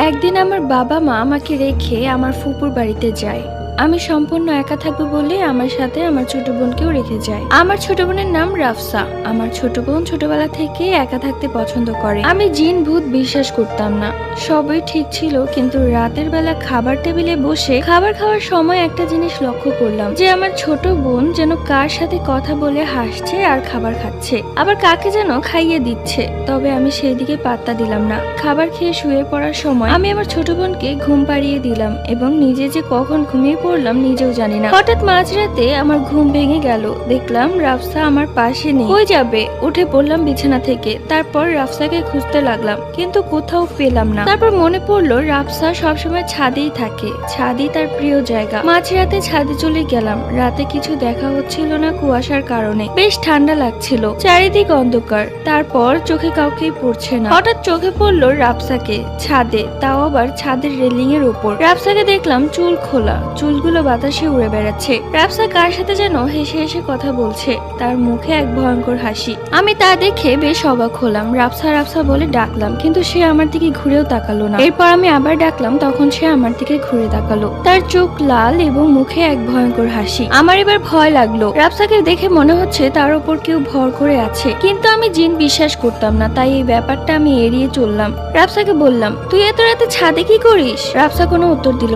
একদিন আমার বাবা মা আমাকে রেখে আমার ফুপুর বাড়িতে যায়। আমি সম্পূর্ণ একা থাকবো বলে আমার সাথে আমার ছোট বোনকেও রেখে যায়। আমার ছোট বোনের নাম রাফসা। আমার ছোট বোন ছোটবেলা থেকে একা থাকতে পছন্দ করে। আমি জিন ভূত বিশ্বাস করতাম না, সবই ঠিক ছিল। কিন্তু রাতের বেলা খাবার টেবিলে বসে খাবার খাওয়ার সময় একটা জিনিস লক্ষ্য করলাম, যে আমার ছোট বোন যেন কার সাথে কথা বলে হাসছে আর খাবার খাচ্ছে, আবার কাকে যেন খাইয়ে দিচ্ছে। তবে আমি সেই দিকে পাত্তা দিলাম না। খাবার খেয়ে শুয়ে পড়ার সময় আমি আমার ছোট বোনকে ঘুম পাড়িয়ে দিলাম এবং নিজে যে কখন ঘুমিয়ে পড়লাম নিজেও জানি না। হঠাৎ মাঝরাতে আমার ঘুম ভেঙে গেল, দেখলাম রাফসা আমার পাশে নেই। কই যাবে? উঠে পড়লাম বিছানা থেকে। তারপর রাফসাকে খুঁজতে লাগলাম, কিন্তু কোথাও পেলাম না। তারপর মনে পড়লো রাফসা সবসময় ছাদেই থাকে, ছাদই তার প্রিয় জায়গা। মাঝরাতে ছাদে চলে গেলাম। রাতে কিছু দেখা হচ্ছিল না কুয়াশার কারণে, বেশ ঠান্ডা লাগছিল, চারিদিক অন্ধকার। তারপর চোখে কাউকেই পড়ছে না। হঠাৎ চোখে পড়লো রাফসাকে ছাদে, তাও আবার ছাদের রেলিং এর উপর। রাফসাকে দেখলাম চুল খোলা, চুলগুলো বাতাসে উড়ে বেড়াচ্ছে। রাফসা কার সাথে যেন হেসে হেসে কথা বলছে, তার মুখে এক ভয়ঙ্কর হাসি। আমি তা দেখে বেশ অবাক হলাম। রাফসা রাফসা বলে ডাকলাম, কিন্তু সে আমার দিকে ঘুরেও তাকালো না। এরপর আমি আবার ডাকলাম, তখন সে আমার দিকে ঘুরে তাকালো। তার চোখ লাল এবং মুখে এক ভয়ঙ্কর হাসি। আমার এবার ভয় লাগলো। রাফসাকে দেখে মনে হচ্ছে তার উপর কেউ ভর করে আছে, কিন্তু আমি জিন বিশ্বাস করতাম না, তাই এই ব্যাপারটা আমি এড়িয়ে চললাম। রাফসাকে বললাম, তুই এত রাতে ছাদে কি করিস? রাফসা কোনো উত্তর দিল